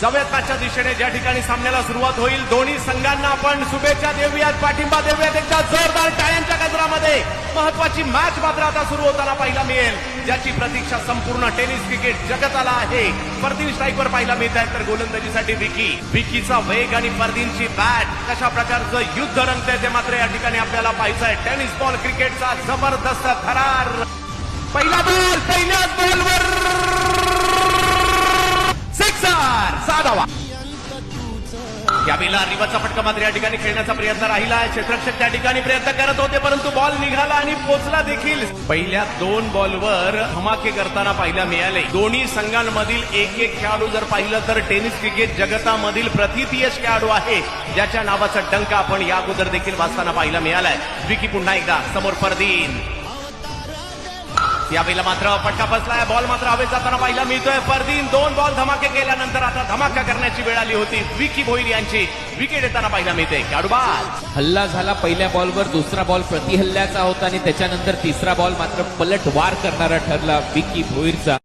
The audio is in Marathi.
जाऊयात मॅचच्या दिशेने ज्या ठिकाणी सामन्याला सुरुवात होईल दोन्ही संघांना आपण शुभेच्छा देऊयात, पाठिंबा देऊयात एकदा जोरदार टाळ्यांच्या गजरामध्ये. महत्वाची मॅच मात्र आता सुरू होताना पाहायला मिळेल, ज्याची प्रतीक्षा संपूर्ण टेनिस क्रिकेट जगताला आहे. फरदीन स्ट्राईकवर पाहायला मिळत आहे, तर गोलंदाजीसाठी विकीचा वेग आणि फरदीनची बॅट कशा प्रकारचं युद्ध रंगतंय ते मात्र या ठिकाणी आपल्याला पाहायचं आहे. टेनिस बॉल क्रिकेटचा जबरदस्त थरार. पहिला बॉल, पहिल्याच बॉलवर सिक्सर, 6 धावा. यावेळेला रिवाचा फटका मात्र या ठिकाणी खेळण्याचा प्रयत्न राहिला आहे. क्षेत्ररक्षक त्या ठिकाणी प्रयत्न करत होते, परंतु बॉल निघाला आणि पोचला देखील. पहिल्या 2 बॉलवर धमाके करताना पाहायला मिळाले. दोन्ही संघांमधील एक खेळाडू जर पाहिलं तर टेनिस क्रिकेट जगतामधील प्रथितयश खेळाडू आहे, ज्याच्या नावाचा डंका आपण या अगोदर देखील वाचताना पाहायला मिळालाय. विकी पुन्हा एकदा समोर फरदीन. यावेळेला मात्र फटका बसलाय, बॉल मात्र हवेत जाताना पाहायला मिळतोय. फरदीन 2 बॉल धमाके केल्यानंतर आता धमाका करण्याची वेळ आली होती. विकी भोईर यांची विकेट येताना पाहायला मिळते. खेळाडू बाद. हल्ला झाला पहिल्या बॉलवर, दुसरा बॉल प्रतिहल्ल्याचा होता आणि त्याच्यानंतर तिसरा बॉल मात्र पलटवार करणारा ठरला विकी भोईरचा.